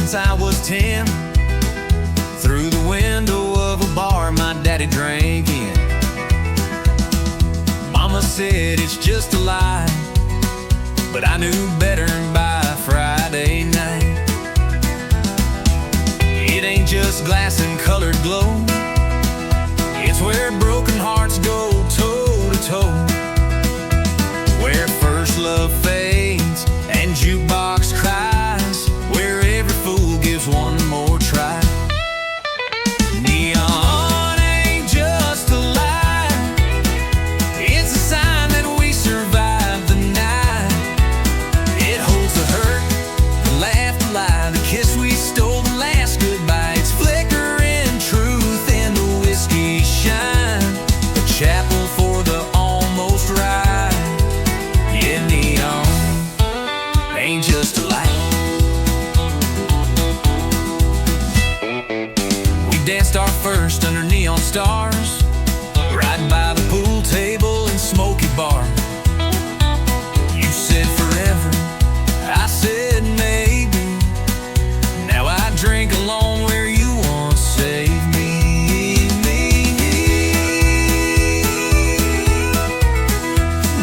since I was 10. Through the window of a bar my daddy drank in. Mama said it's just a lie, but I knew better by Friday night. It ain't just glass and colored glow, it's where broken hearts go toe to toe, where first love fades and jukebox cries, where every fool gives one more try. Neon ain't just a lie, it's a sign that we survived the night. It holds the hurt, the laugh, the lie, the kiss we stole, the last goodbye. It's flickering truth in the whiskey shine, a chapel for the almost right. Yeah, neon ain't just a light. We danced our first under neon stars, right by the pool table in Smoky Bar. You said forever, I said maybe. Now I drink alone where you once saved me.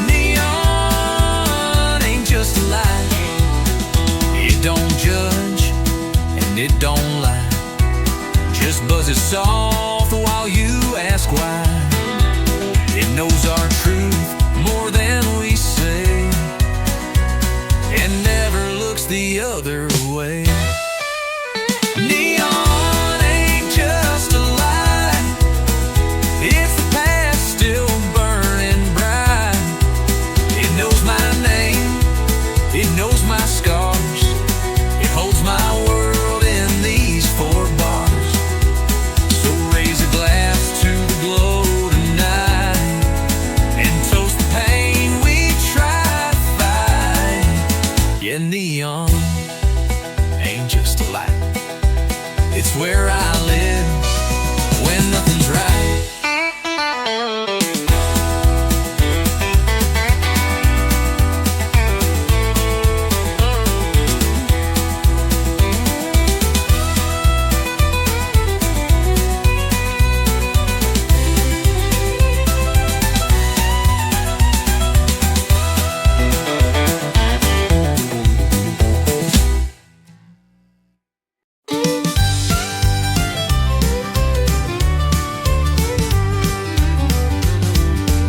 Neon ain't just a lie, it don't judge and it don't lie, just buzzes soft while you ask why. It knows our truth more than we say, and never looks the other way. Neon ain't just a lie, it's the past still burning bright. It knows my name, it knows my scars, it holds my world in these four bars. So raise a glass to the glow tonight, and toast the pain we try to fight. Yeah, neon ain't just a light, it's where I live when nothing's right.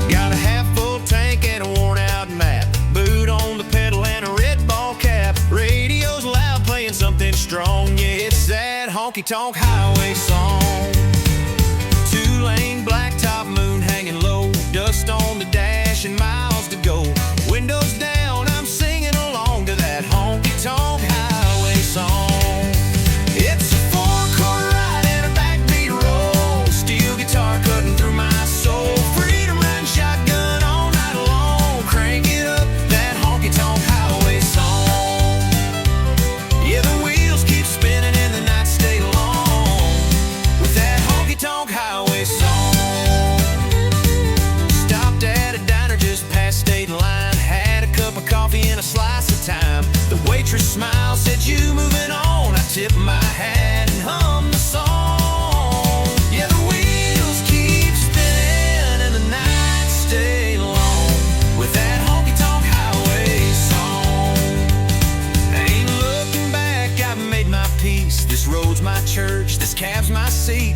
Got a half-full tank and a worn-out map, boot on the pedal and a red ball cap. Radio's loud, playing something strong. Yeah, it's that honky-tonk highway song. Two-lane blacktop, moon hanging low, dust on the dash and miles to go. Windows down, I'm singing along to that honky-tonk highway song. It's a four-chord ride and a backbeat roll, steel guitar cutting through my soul. Freedom riding shotgun all night long, crank it up, that honky-tonk highway song. Yeah, the wheels keep spinning and the nights stay long with that honky-tonk highway song. Stopped at a diner just past state line, had a cup of coffee and a slice of thyme. The waitress smiled, said, "You moving on?" I tipped my hat and hummed the song. Yeah, the wheels keep spinning and the nights stay long with that honky-tonk highway song. Ain't looking back, I've made my peace. This road's my church, this cab's my seat.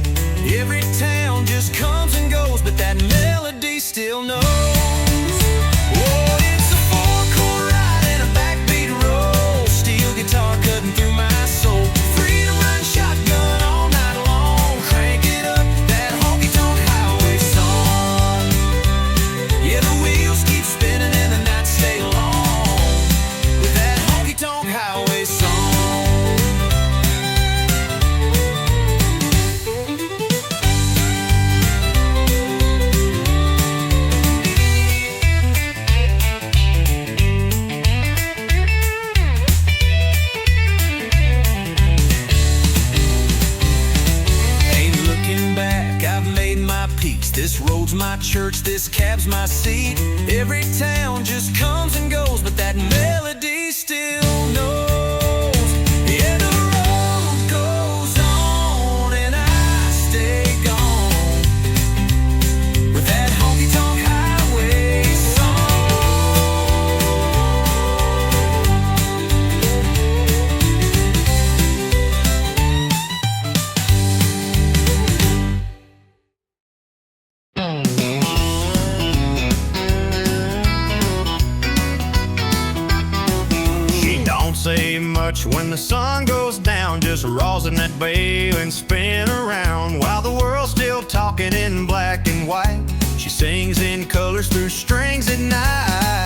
Every town just comes and goes, but that melody still knows. Oh, it's a four-chord ride and a backbeat roll, steel guitar cutting through my soul. Freedom riding shotgun all night long, crank it up, that honky-tonk highway song. Yeah, the wheels keep spinning and the nights stay long with that honky-tonk highway song. This road's my church, this cab's my seat. Every town just comes and goes, but that melody still knows. Yeah, the road say much when the sun goes down, just rosin that babe and spin around. While the world's still talking in black and white, she sings in colors through strings at night.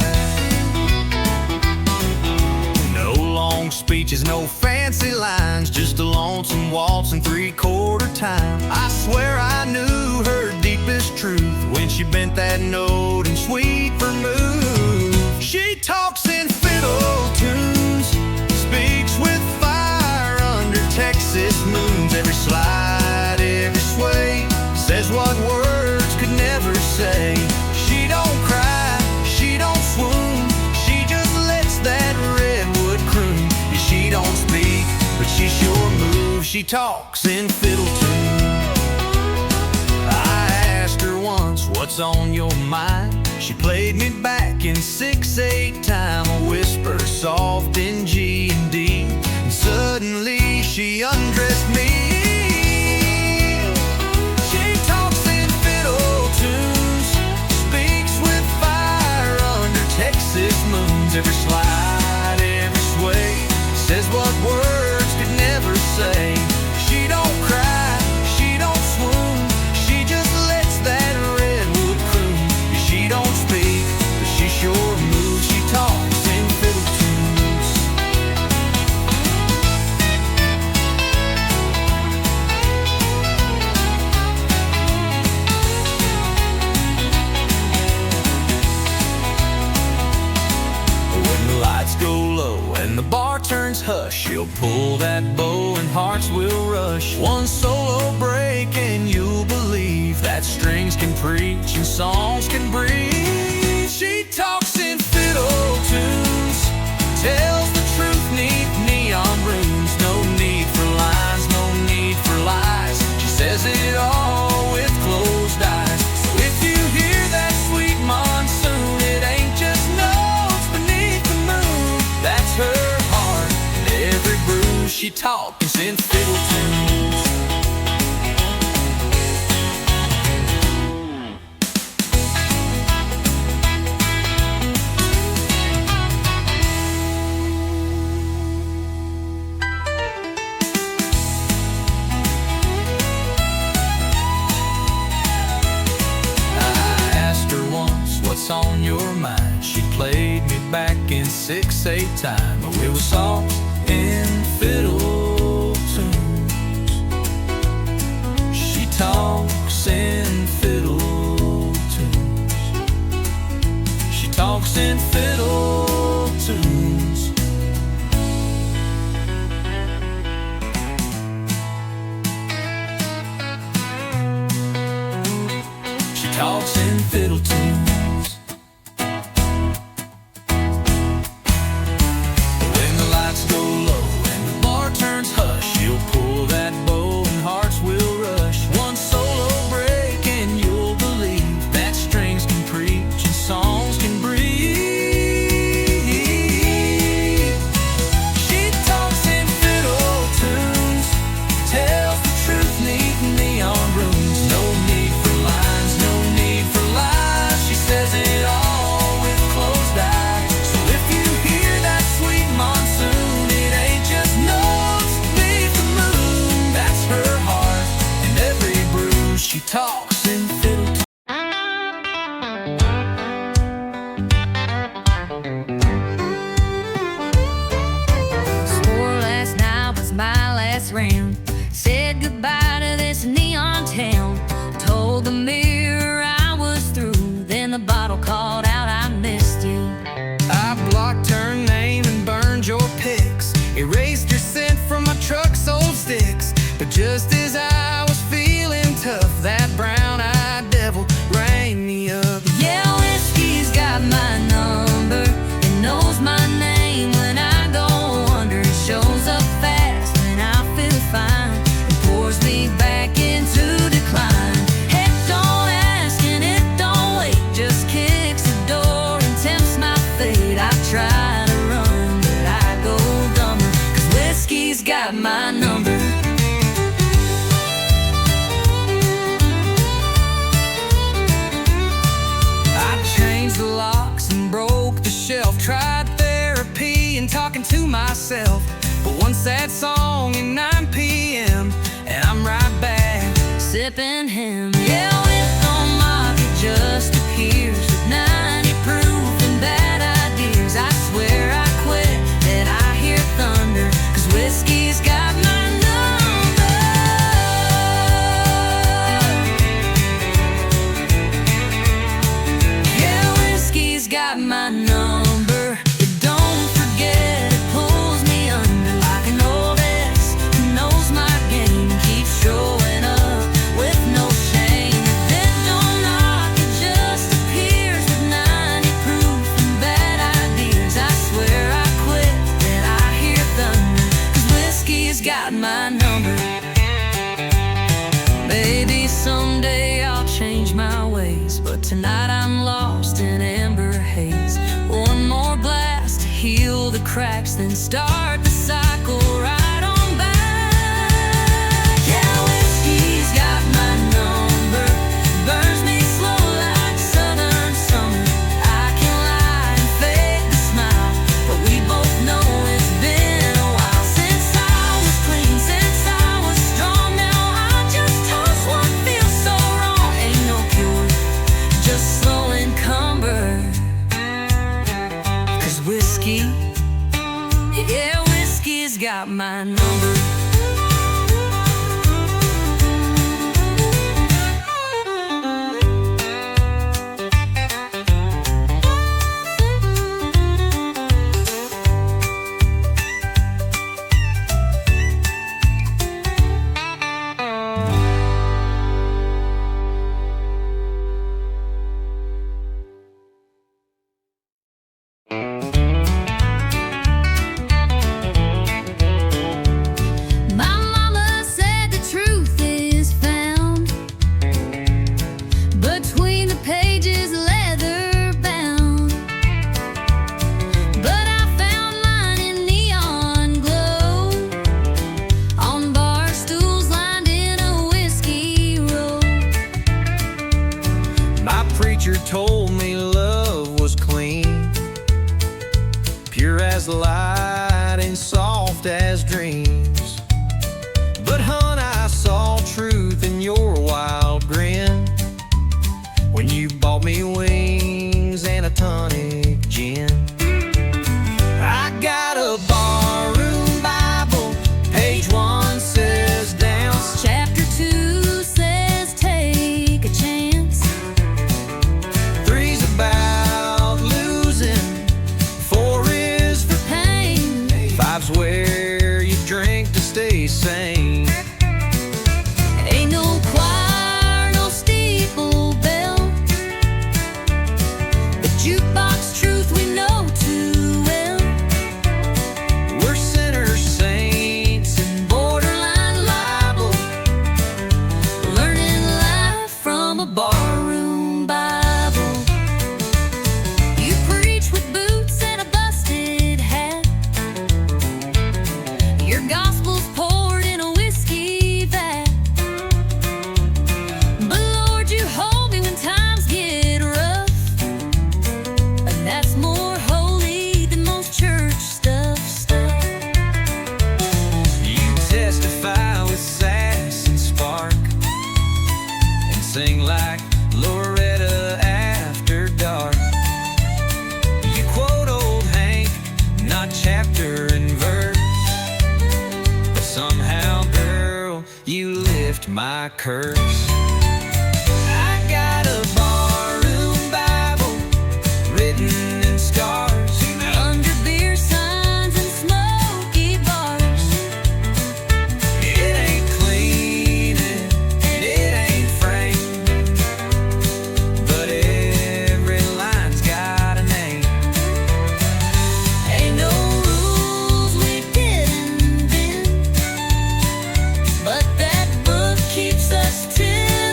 No long speeches, no fancy lines, just a lonesome waltz in three-quarter time. I swear I knew her deepest truth when she bent that note in sweet vermouth. She talks in fiddle tunes, speaks with fire under Texas moons. Every slide, every sway, says what words could never say. She don't cry, she don't swoon, she just lets that redwood croon. Yeah, she don't speak, but she sure moves. She talks in fiddle tunes. I asked her once, what's on your mind? She played me back in 6/8 time, a whisper soft in G and D, and suddenly she undressed me. She talks in fiddle tunes, speaks with fire under Texas moons. Every slide, every sway, says what words could never say. She don't cry, she don't swoon, she just lets that redwood croon. She don't speak, but she sure moves. She talks in fiddle tunes. When the lights go low and the bar turns hush, she'll pull that bow and hearts will rush. One solo break and you'll believe that strings can preach and songs can breathe. She talks in fiddle tunes, tells the truth neath neon rooms. No need for lines, no need for lies, she says it all with closed eyes. So if you hear that sweet monsoon, it ain't just notes beneath the moon. That's her heart and every bruise. She talks in fiddle tunes. What's on your mind? She played me back in 6/8 time. We were soft in fiddle tunes. She talks in fiddle tunes. She talks in fiddle tunes. She talks in fiddle tunes. myself. But one sad song at 9 p.m. and I'm right back sipping him. Yeah, with no market just appears with 90 proof and bad ideas. I swear I quit that I hear thunder, 'cause whiskey's got my number. Yeah, whiskey's got my number. It don't forget, it pulls me under like an old ex who knows my game, keeps showing up with no shame. Then don't knock, it just appears with 90 proof and bad ideas. I swear I quit that I hear thunder, 'cause whiskey's got my number. Maybe someday I'll change my ways, but tonight I'm lost in amber haze. One more blast to heal the cracks, then start the cycle right on back. Yeah, whiskey's got my number. Burns me slow like southern summer. I can lie and fake the smile, but we both know it's been a while since I was clean, since I was strong. Now I just toss what feels so wrong. Ain't no cure, just slow encumber. 'Cause whiskey, yeah, whiskey's got my number. My mama said the truth is found between the pages, leather bound. But I found mine in neon glow on bar stools lined in a whiskey row. My preacher told me love was clean, pure as light and soft as dreams. But hun, I saw truth in your wild grin when you bought me wings and a tonic gin. I got a barroom Bible, page 1 says dance. Chapter 2 says take a chance. 3's about losing, 4 is for Pain, 5's where you drink to stay sane. ain't no choir, no steeple bell. The jukebox truth we know too well. We're sinners, saints, and Borderline libel, learning life from a barroom Bible. You preach with boots and a busted hat. Your gospel's poured in a whiskey vat. But Lord, you hold me when times get rough, and that's more holy than most church stuff. you testify with sass and spark, and sing like Loretta after dark. You quote old Hank, not chapter and verse, but somehow, girl, you lift my curse. I got a barroom Bible written in scars. Under beer signs and smoky bars. It ain't clean and it ain't framed, but every line's got a name. Ain't no rules we didn't bend, but that book keeps us till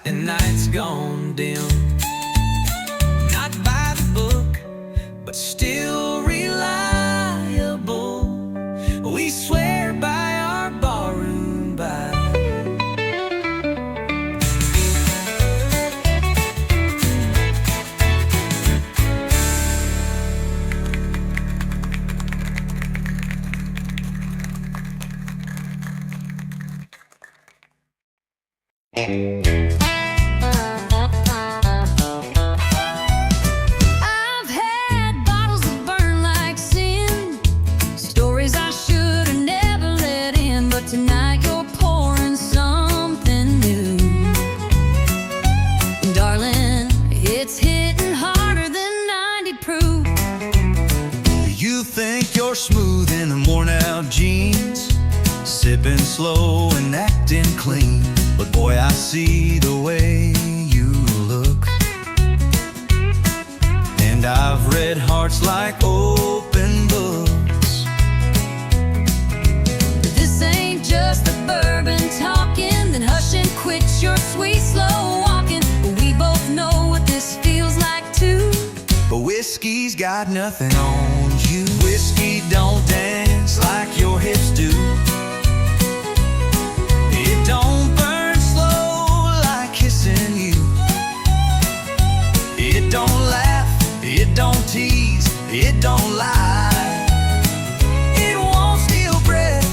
and nights gone dim. Not by the book, but still reliable. We swear by our barroom Bible. I've had bottles that burn like sin, stories I should have never let in, but tonight you're pouring something new. Darling, it's hitting harder than 90 proof. You think you're smooth in the worn out jeans, sipping slow and acting clean. But boy, I see the way you look, and I've read hearts like open books. This ain't just the bourbon talking, then hush and quit your sweet slow walking. We both know what this feels like too. But whiskey's got nothing on you. Whiskey don't dance like your hips do. It don't burn slow like kissing you. It don't laugh, it don't tease, it don't lie. It won't steal breath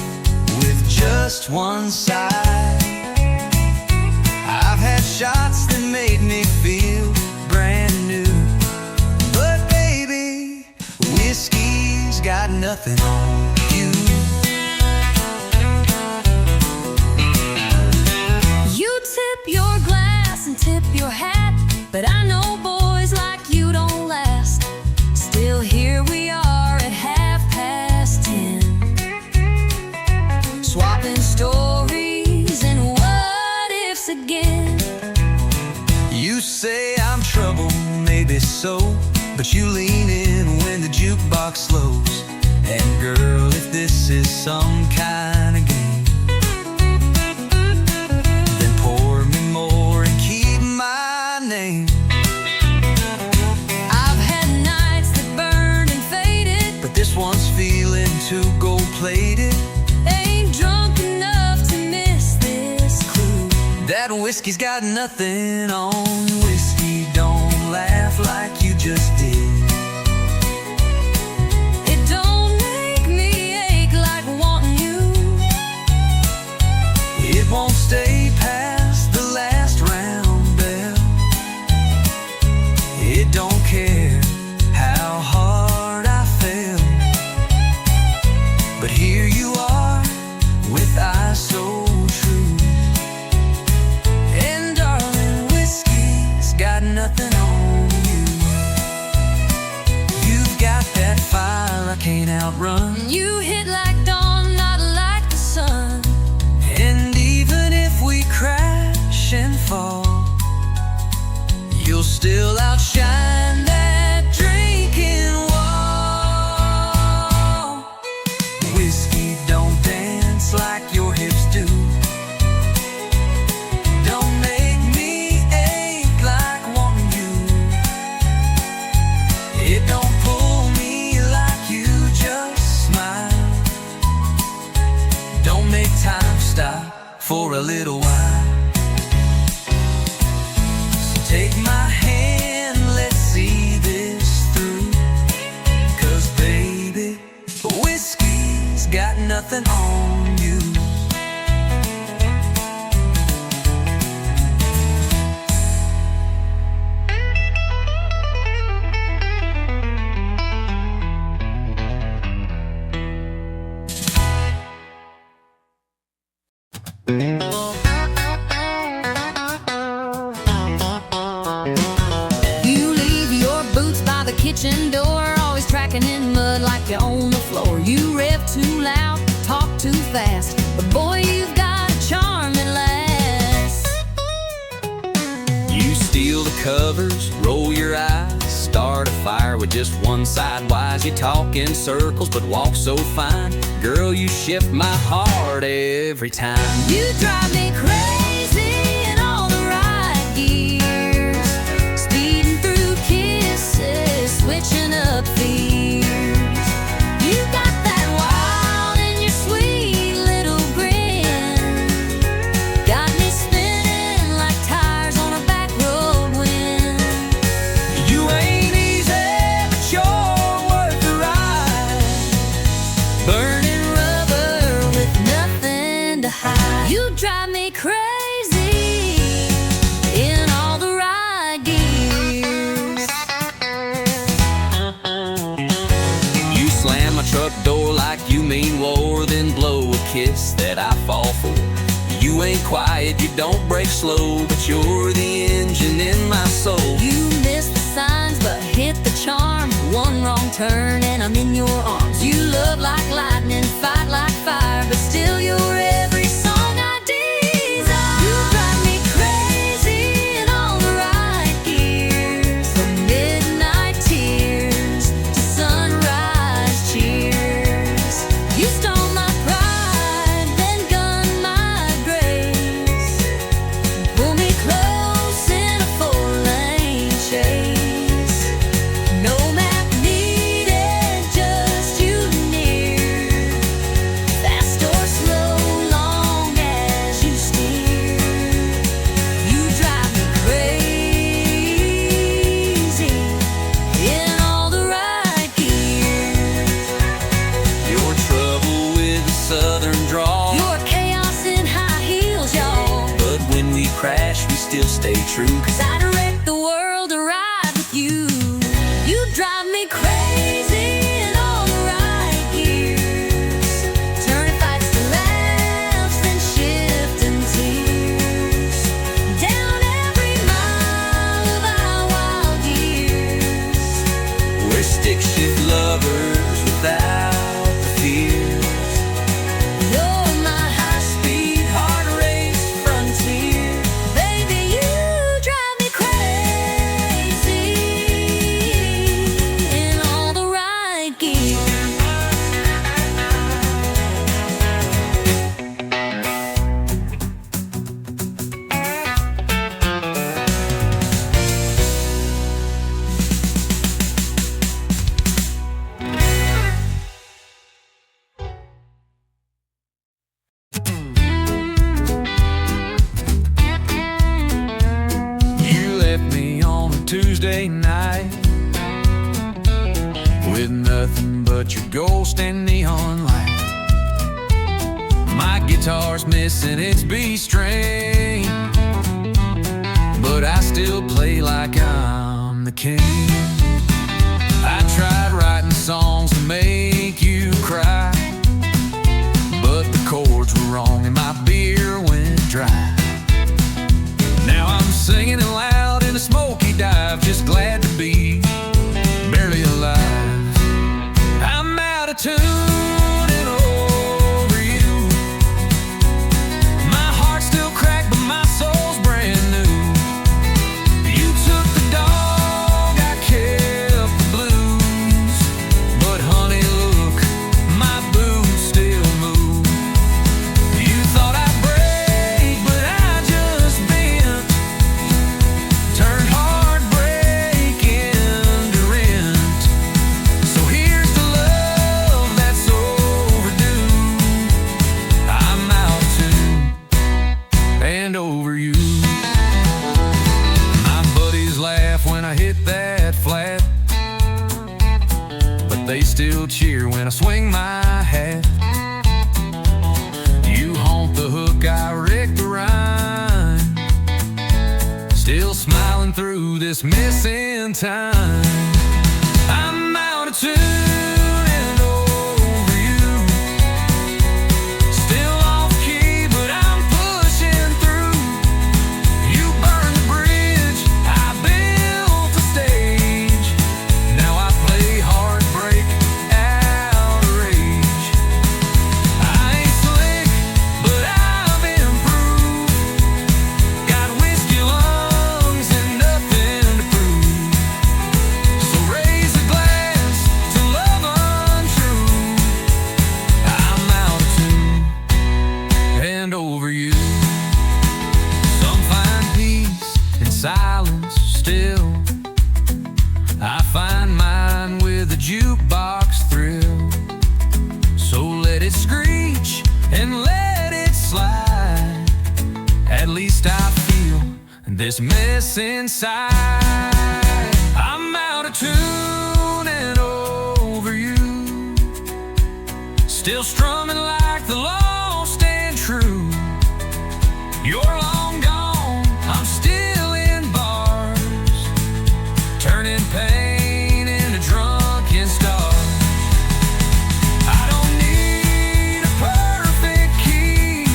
with just one sigh. I've had shots that made me feel brand new, but baby, whiskey's got nothing on you. You tip your glass and tip your hat, but I know boys like you don't last. Still here we are at 10:30, swapping stories and what ifs again. You say I'm trouble, maybe so, but you lean in when the jukebox slows. And girl, if this is some kind of game, then pour me more and keep my name. I've had nights that burned and faded, But this one's feeling too gold-plated. ain't drunk enough to miss this clue. That whiskey's got nothing on. Whiskey don't laugh like you just did. It don't make me ache like wanting you. It won't stay past the last round bell. It don't care how hard I fell. But here you are with eyes so true. And darling, whiskey's got nothing on you. You've got that fire I can't outrun. You hit like dawn, not like the sun. And even if we crash and fall, you'll still outshine that drinking wall. Whiskey don't dance like your hips do. Don't make me ache like wanting you. It don't pull me like you just smile. Don't make time stop for a little while. So take my hand, let's see this through. 'Cause baby, whiskey's got nothing on you. You leave your boots by the kitchen door, always tracking in mud like you own the floor. You rev too loud, talk too fast, but boy, you've got a charming lass. You steal the covers, roll your eyes, start a fire with just one side wise. You talk in circles but walk so fine. Girl, you shift my heart every time. You drive me crazy in all the right You ain't quiet, you don't break slow, but you're the engine in my soul. You miss the signs but hit the charm. One wrong turn and I'm in your arms. You love like lightning, fight like fire, but still you're every song I desire. You drive me crazy in all the right gears, from midnight tears to sunrise cheers. You stole my pride, then gunned my grace. Pull me close in a four-lane chase. No map needed, just you near. Fast or slow, long as you steer. You drive me crazy in all the right gears. Your trouble with the southern drawl, Your chaos in high heels, y'all. but when we crash, we still stay true. 'Cause I direct the world to ride with you. You drive me crazy in all the right gears. Turning fights to laughs, then shifting tears. Down every mile of our wild years. We're stick shift lovers without the fears. You're my high-speed heart race frontier. Baby, you drive me crazy in all the right gears. You left me on a Tuesday night with nothing but your ghost and neon light. My guitar's missing its B string, but I still play like I'm the king. I tried writing songs to make you cry, but the chords were wrong and my beer went dry. Now I'm singing it loud in a smoky dive, just glad to be barely alive. I'm out of tune and over you. My heart's still cracked, but my soul's brand new. You took the dog, I kept the blues. But honey, look, my boots still move. You thought I'd break, but I just bent. Turned heartbreak into rent. So here's the love that's overdue. I'm out of tune and over you. My buddies laugh when I hit that flat, but they still cheer when I swing my hat. You haunt the hook, I wreck the rhyme. Still smiling through this missing time. I'm out of tune and over you. Still off key, but I'm pushing through. You burned the bridge, I built the stage. Now I play heartbreak out of rage. I ain't slick, but I've improved. Got whiskey lungs and nothing to prove. So raise a glass to love untrue. I'm out of tune and over you. Some find peace in silence still. I find mine with a jukebox thrill. So let it screech and let it slide. At least I feel this mess inside. I'm out of tune and over you. Still strumming like the lost and true. You're long gone, I'm still in bars, turning pain into drunken stars. I don't need a perfect key,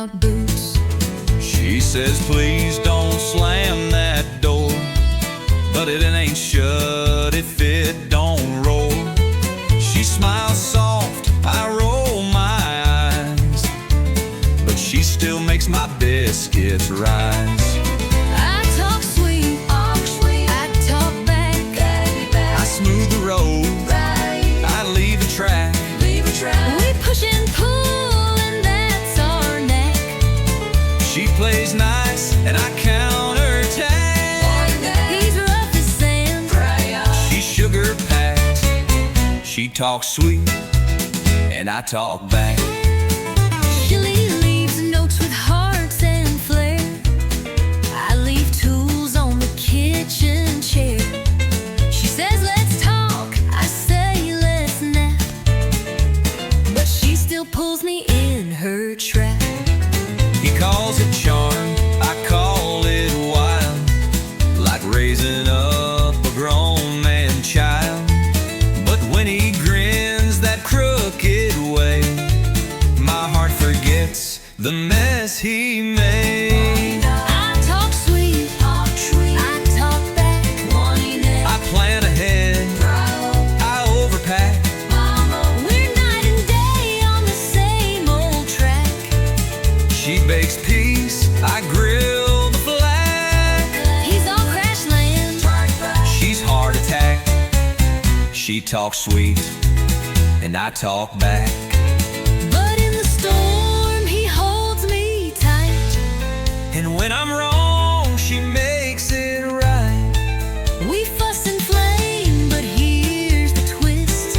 without boots. She says, please don't slam that door, but it ain't shut if it don't roll. She smiles soft, I roll my eyes, but she still makes my biscuits rise. I talk sweet, I talk back, I smooth the road, I leave the track. we push and pull and that's our knack. She plays nice and I counterattack. He's rough as sand, She sugar packed. She talks sweet and I talk back. she leaves notes with hearts and flair. I leave tools on the kitchen chair. She says let's talk, I say let's nap, but she still pulls me in her trap. He calls it charm, I call it wild, like raising up a grown man child. But when he grins that crooked way, my heart forgets the mess he made. I talk sweet, I talk back, I plan ahead, I overpack. we're night and day on the same old track. She bakes peace, I grill the flag. He's all crash land, She's heart attack. She talks sweet and I talk back. but in the storm he holds me tight. And when I'm wrong, she makes it right. We fuss and flame, but here's the twist.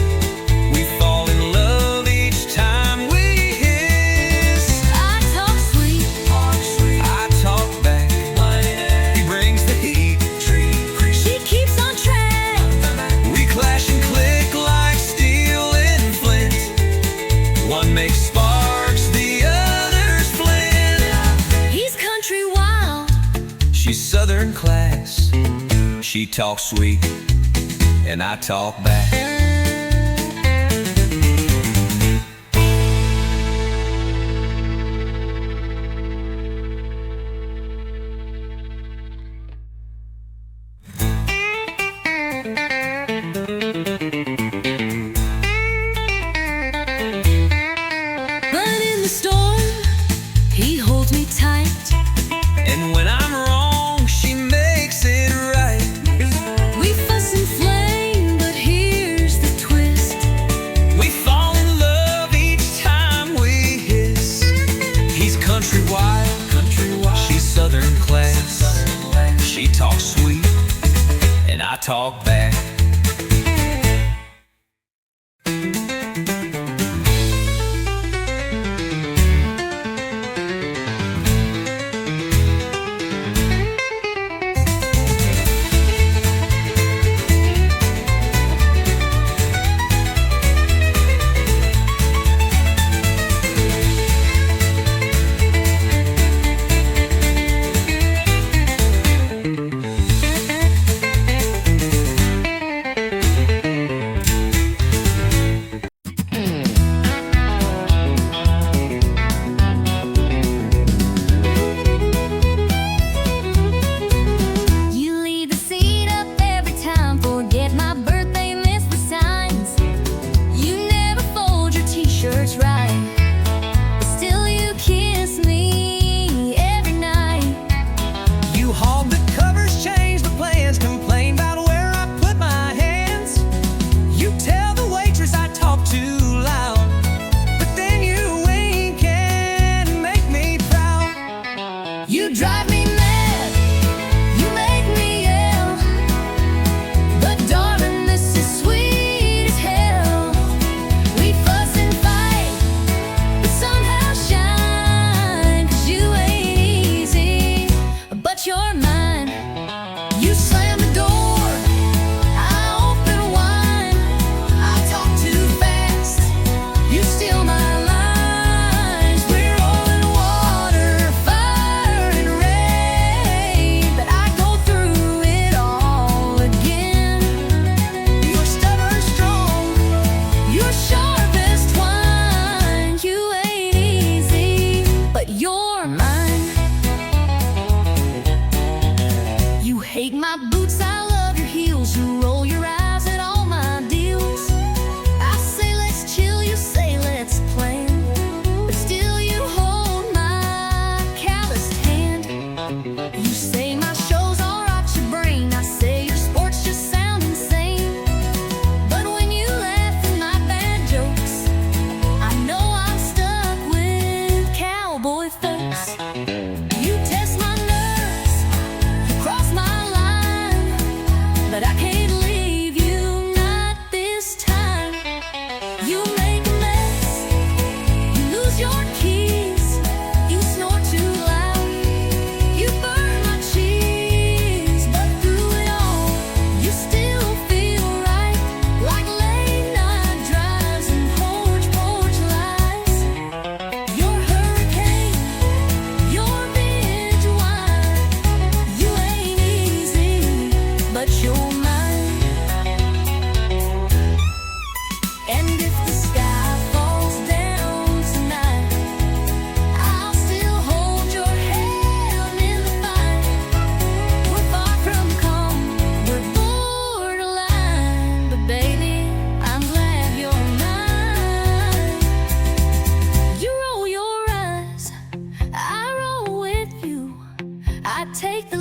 We fall in love each time we hiss. I talk sweet, I talk back. He brings the heat. she keeps on track. We clash and click like steel and flint. One makes sparks, the other's flint. He's country wild, She's southern class. She talks sweet and I talk back. but in the storm he holds me tight. And when I'm wrong, she makes it right. We fuss and flame, but here's the twist. We fall in love each time we hiss. He's country wild, she's southern class. She talks sweet and I talk back. take the